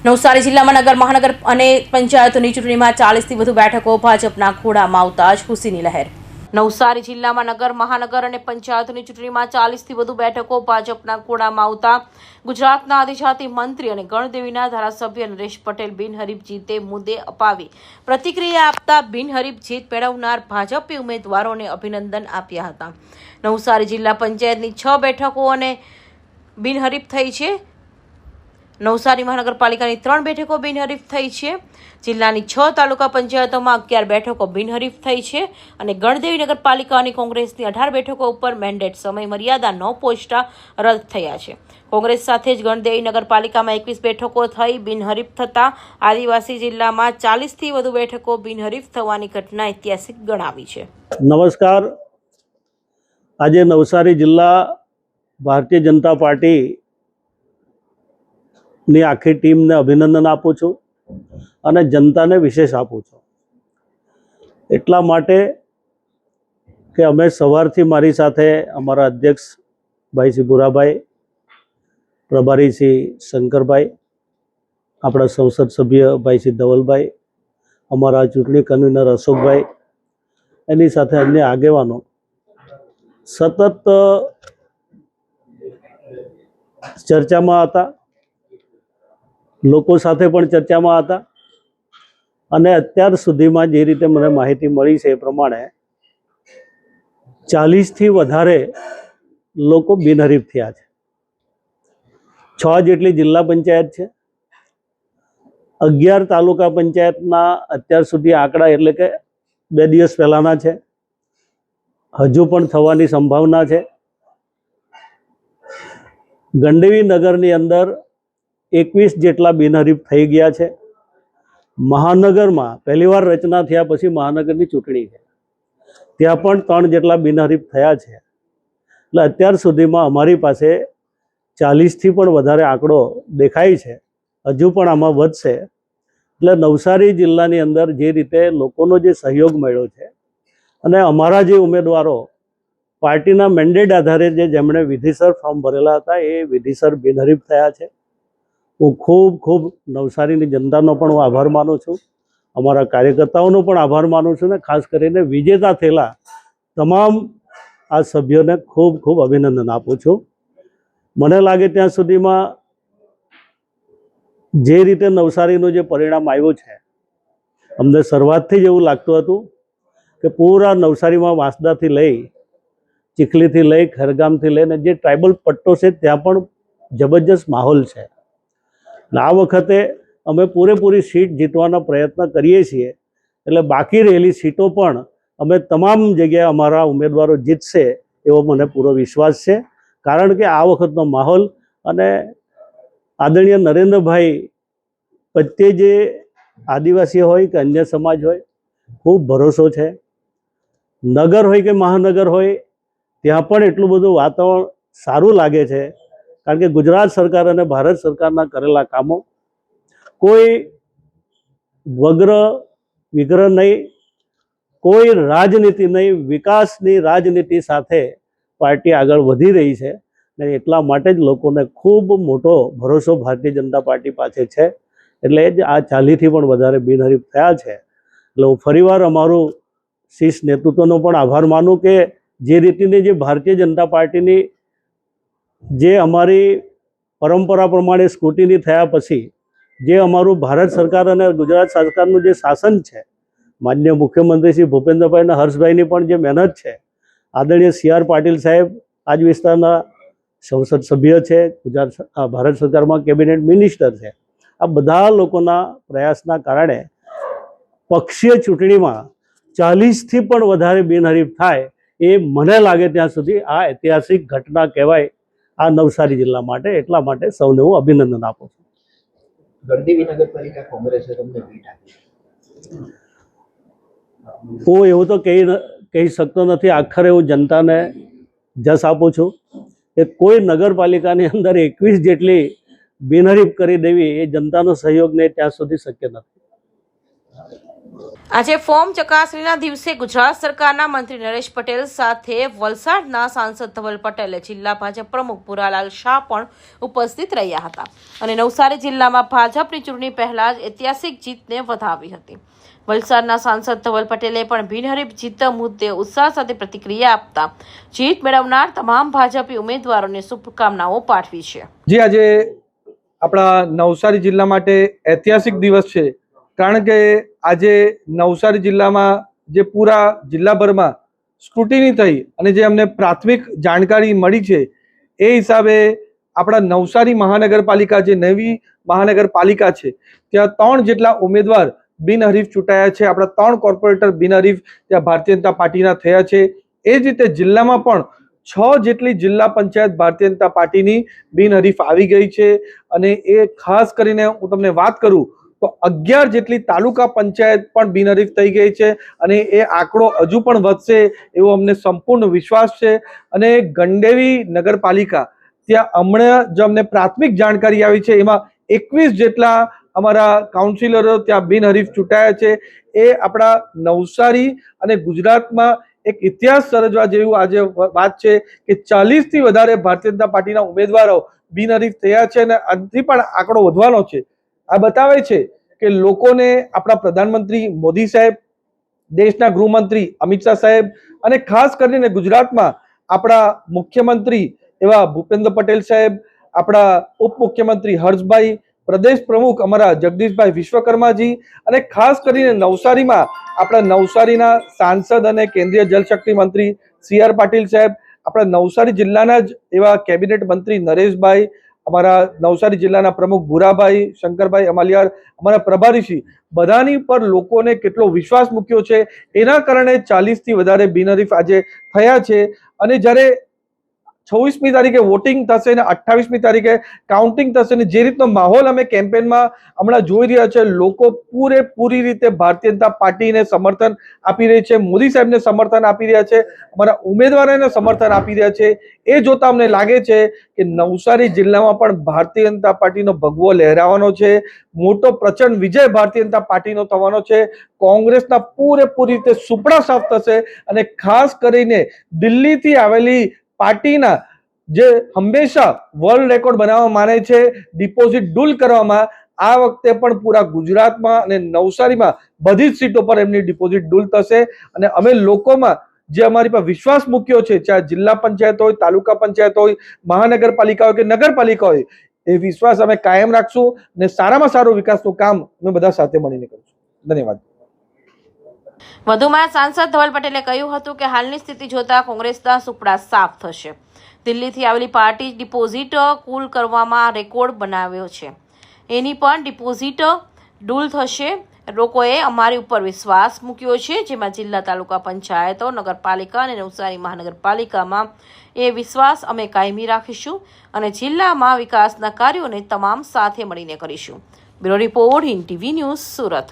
નવસારી જિલ્લામાં નગર મહાનગર અને પંચાયતોની ચૂંટણીમાં 40 થી વધુ બેઠકો ભાજપના ખોળામાં આવતા જ ખુશીની લહેર। નવસારી જિલ્લામાં નગર મહાનગર અને પંચાયતોની ચૂંટણીમાં 40 થી વધુ બેઠકો ભાજપના ખોળામાં આવતા ગુજરાતના આદિજાતિ મંત્રી અને ગણદેવીના ધારાસભ્ય નરેશ પટેલ બિનહરીફ જીતે મુદ્દે અપાવી પ્રતિક્રિયા આપતા બિનહરીફ જીત મેળવનાર ભાજપી ઉમેદવારોને અભિનંદન આપ્યા હતા। નવસારી જિલ્લા પંચાયતની 6 બેઠકો અને બિનહરીફ થઈ છે। નવસારી મહાનગરપાલિકાની 3 બેઠકો બિનહરીફ થઈ છે। જિલ્લાની 6 તાલુકા પંચાયતોમાં 11 બેઠકો બિનહરીફ થઈ છે અને ગણદેવી નગરપાલિકાની કોંગ્રેસની 18 બેઠકો ઉપર મેન્ડેટ સમય મર્યાદા ન પહોંચતા રદ થયા છે। કોંગ્રેસ સાથે જ ગણદેવી નગરપાલિકામાં 21 બેઠકો થઈ બિનહરીફ થતા આદિવાસી જિલ્લામાં 40 થી વધુ બેઠકો બિનહરીફ થવાની ઘટના ઐતિહાસિક ગણાવી છે। નમસ્કાર। આજે નવસારી જિલ્લા ભારતીય જનતા પાર્ટી ની આખી ટીમને અભિનંદન આપું છું અને જનતાને વિશેષ આપું છું એટલા માટે કે અમે સવારથી મારી સાથે અમારા અધ્યક્ષ ભાઈ શ્રી ભુરાભાઈ, પ્રભારી શ્રી શંકરભાઈ, આપણા સંસદ સભ્ય ભાઈ શ્રી ધવલભાઈ, અમારા ચૂંટણી કન્વીનર અશોકભાઈ, એની સાથે અન્ય આગેવાનો સતત ચર્ચામાં હતા, લોકો સાથે પણ ચર્ચામાં હતા અને અત્યાર સુધીમાં જે રીતે મને માહિતી મળી છે એ પ્રમાણે 40 થી વધારે લોકો બિનહરીફ થયા છે। 6 જેટલી જિલ્લા પંચાયત છે, 11 તાલુકા પંચાયતના અત્યાર સુધી આંકડા એટલે કે 2 દિવસ પહેલાના છે, હજુ પણ થવાની સંભાવના છે। ગણદેવી નગરની અંદર 21 જેટલા બિનહરીફ થઈ ગયા છે। મહાનગરમાં પહેલીવાર રચના થયા પછી મહાનગરની ચૂંટણી છે, ત્યાં પણ 3 જેટલા બિનહરીફ થયા છે। એટલે અત્યાર સુધીમાં અમારી પાસે 40 થી પણ વધારે આંકડો દેખાય છે, હજુ પણ આમાં વધશે। એટલે નવસારી જિલ્લાની અંદર જે રીતે લોકોનો જે સહયોગ મળ્યો છે અને અમારા જે ઉમેદવારો પાર્ટીના મેન્ડેટ આધારે જેમણે વિધિસર ફોર્મ ભરેલા હતા એ વિધિસર બિનહરીફ થયા છે। હું ખૂબ નવસારીની જનતાનો પણ હું આભાર માનું છું, અમારા કાર્યકર્તાઓનો પણ આભાર માનું છું ને ખાસ કરીને વિજેતા થયેલા તમામ આ સભ્યોને ખૂબ અભિનંદન આપું છું। મને લાગે ત્યાં સુધીમાં જે રીતે નવસારીનું જે પરિણામ આવ્યું છે, અમને શરૂઆતથી જ એવું લાગતું હતું કે પૂરા નવસારીમાં વાંસદાથી લઈ, ચીખલીથી લઈ, ખેરગામથી લઈને જે ટ્રાઇબલ પટ્ટો છે ત્યાં પણ જબરજસ્ત માહોલ છે। આ વખતે અમે પૂરેપૂરી સીટ જીતવાના પ્રયત્ન કરીએ છીએ, એટલે બાકી રહેલી સીટો પણ અમે તમામ જગ્યાએ અમારા ઉમેદવારો જીતશે એવો મને પૂરો વિશ્વાસ છે। કારણ કે આ વખતનો માહોલ અને આદરણીય નરેન્દ્રભાઈ પ્રત્યે જે આદિવાસી હોય કે અન્ય સમાજ હોય ખૂબ ભરોસો છે। નગર હોય કે મહાનગર હોય ત્યાં પણ એટલું બધું વાતાવરણ સારું લાગે છે, કારણ કે ગુજરાત સરકાર અને ભારત સરકારના કરેલા કામો કોઈ વિગ્રહ નહીં, કોઈ રાજનીતિ નહીં, વિકાસની રાજનીતિ સાથે પાર્ટી આગળ વધી રહી છે ને એટલા માટે જ લોકોને ખૂબ મોટો ભરોસો ભારતીય જનતા પાર્ટી પાસે છે। એટલે જ આ 40 થી પણ વધારે બિનહરીફ થયા છે। એટલે હું ફરીવાર અમારું શીર્ષ નેતૃત્વનો પણ આભાર માનું કે જે રીતની જે ભારતીય જનતા પાર્ટીની જે અમારી પરંપરા પ્રમાણે સ્કૂટીની થયા પછી જે અમારું ભારત સરકાર અને ગુજરાત સરકારનું જે શાસન છે, માનનીય મુખ્યમંત્રી શ્રી ભૂપેન્દ્રભાઈ અને હર્ષભાઈની પણ જે મહેનત છે, આદરણીય CR પાટીલ સાહેબ આજ વિસ્તારના સંસદ સભ્ય છે, ભારત સરકારમાં કેબિનેટ મિનિસ્ટર છે, આ બધા લોકોના પ્રયાસના કારણે પક્ષીય ચૂંટણીમાં 40 થી પણ વધારે બિનહરીફ થાય એ મને લાગે ત્યાં સુધી આ ઐતિહાસિક ઘટના કહેવાય આ નવસારી જિલ્લા માટે। એટલા માટે સૌને હું અભિનંદન આપું છું। ગણદેવી નગરપાલિકા કોંગ્રેસે તમને ભેટ આપી, હું એવું તો કહી શકતો નથી। આખરે હું જનતાને જસ આપું છું કે કોઈ નગરપાલિકાની અંદર 21 જેટલી બિનહરીફ કરી દેવી એ જનતાનો સહયોગ નહીં ત્યાં સુધી શક્ય નથી। આજે ફોર્મ ચકાસણીના દિવસે ગુજરાત સરકારના મંત્રી નરેશ પટેલ સાથે વલસાડના સાંસદ ધવલ પટેલે જિલ્લા ભાજપ પ્રમુખ ભૂરાલાલ શાહ પણ ઉપસ્થિત રહ્યા હતા અને નવસારી જિલ્લામાં ભાજપની ચૂંટણી પહેલા જ ઐતિહાસિક જીતને વધાવી હતી. વલસાડના સાંસદ ધવલ પટેલે પણ બિનહરીફ જીત મુદ્દે ઉત્સાહ સાથે પ્રતિક્રિયા આપતા જીત મેળવનાર તમામ ભાજપી ઉમેદવારોને શુભકામનાઓ પાઠવી છે. જે આજે આપણા નવસારી જિલ્લા માટે ઐતિહાસિક દિવસ છે, કારણ કે આજે નવસારી જિલ્લામાં જે પૂરા જિલ્લાભરમાં સ્ક્રુટિની થઈ અને જે અમને પ્રાથમિક જાણકારી મળી છે એ હિસાબે આપણા નવસારી મહાનગરપાલિકા જે નવી મહાનગરપાલિકા છે ત્યાં 3 જેટલા ઉમેદવાર બિનહરીફ ચૂંટાયા છે. આપણા 3 કોર્પોરેટર બિનહરીફ ત્યાં ભારતીય જનતા પાર્ટીના થયા છે. એ જ રીતે જિલ્લામાં પણ 6 જેટલી જિલ્લા પંચાયત ભારતીય જનતા પાર્ટીની બિનહરીફ આવી ગઈ છે અને એ ખાસ કરીને હું તમને વાત કરું તો 11 જેટલી તાલુકા પંચાયત પણ બિનહરીફ થઈ ગઈ છે અને એ આંકડો હજુ પણ વધશે એવો અમને સંપૂર્ણ વિશ્વાસ છે. અને ગંડેવી નગરપાલિકા ત્યાં હમણાં જો અમને પ્રાથમિક જાણકારી આવી છે એમાં 21 જેટલા અમારા કાઉન્સિલરો ત્યાં બિનહરીફ ચૂંટાયા છે. એ આપણા નવસારી અને ગુજરાતમાં એક ઇતિહાસ સર્જવા જેવું આજે વાત છે કે 40 થી વધારે ભારતીય જનતા પાર્ટીના ઉમેદવારો બિનહરીફ થયા છે અને આજથી પણ આંકડો વધવાનો છે. આ બતાવે છે કે લોકોને આપણા પ્રધાનમંત્રી મોદી સાહેબ, દેશના ગૃહમંત્રી અમિત શાહ સાહેબ અને ખાસ કરીને ગુજરાતમાં આપણા મુખ્યમંત્રી એવા ભૂપેન્દ્ર પટેલ સાહેબ, આપણા ઉપમુખ્યમંત્રી હર્ષભાઈ, પ્રદેશ પ્રમુખ અમારા જગદીશભાઈ વિશ્વકર્માજી અને ખાસ કરીને નવસારીમાં આપણા નવસારીના સાંસદ અને કેન્દ્રીય જલશક્તિ મંત્રી CR પાટીલ સાહેબ, આપણા નવસારી જિલ્લાના જ એવા કેબિનેટ મંત્રી નરેશભાઈ, અમારા નવસારી જિલ્લાના પ્રમુખ ભૂરાભાઈ, શંકરભાઈ અમાલિયાર, અમારા પ્રભારીશ્રી, બધાની પર લોકોને કેટલો વિશ્વાસ મૂક્યો છે એના કારણે 40 થી વધારે બિનહરીફ આજે થયા છે. અને જ્યારે 26મી તારીખે વોટિંગ થશે અને 28મી તારીખે કાઉન્ટિંગ થશે અને જે રીતનો માહોલ અમે કેમ્પેનમાં હમણાં જોઈ રહ્યા છે, લોકો પૂરેપૂરી રીતે ભારતીય જનતા પાર્ટીને સમર્થન આપી રહી છે, મોદી સાહેબને સમર્થન આપી રહ્યા છે, અમારા ઉમેદવારોને સમર્થન આપી રહ્યા છે. એ જોતા અમને લાગે છે કે નવસારી જિલ્લામાં પણ ભારતીય જનતા પાર્ટીનો ભગવો લહેરાવાનો છે, મોટો પ્રચંડ વિજય ભારતીય જનતા પાર્ટીનો થવાનો છે. કોંગ્રેસના પૂરેપૂરી રીતે સુપડા સાફ થશે અને ખાસ કરીને દિલ્હીથી આવેલી પાર્ટીના જે હંમેશા વર્લ્ડ રેકોર્ડ બનાવવા માને છે ડિપોઝિટ ડૂલ કરવામાં, આ વખતે પણ પૂરા ગુજરાતમાં અને નવસારીમાં બધી જ સીટો પર એમની ડિપોઝિટ ડૂલ થશે. અને અમે લોકોમાં જે અમારી પર વિશ્વાસ મૂક્યો છે, ચાહે જિલ્લા પંચાયત હોય, તાલુકા પંચાયત હોય, મહાનગરપાલિકા હોય કે નગરપાલિકા હોય, એ વિશ્વાસ અમે કાયમ રાખશું અને સારામાં સારું વિકાસનું કામ અમે બધા સાથે મળીને કરીશું. ધન્યવાદ. વધુમાં સાંસદ ધવલ પટેલે કહ્યું હતું કે હાલની સ્થિતિ જોતા કોંગ્રેસના સુપડા સાફ થશે. દિલ્હીથી આવેલી પાર્ટી ડિપોઝિટ કુલ કરવામાં રેકોર્ડ બનાવ્યો છે, એની પણ ડિપોઝિટ ડૂલ થશે. લોકોએ અમારી ઉપર વિશ્વાસ મૂક્યો છે, જેમાં જિલ્લા તાલુકા પંચાયતો, નગરપાલિકા અને નવસારી મહાનગરપાલિકામાં એ વિશ્વાસ અમે કાયમી રાખીશું અને જિલ્લામાં વિકાસના કાર્યોને તમામ સાથે મળીને કરીશું. Bureau report, Hind TV news, Surat.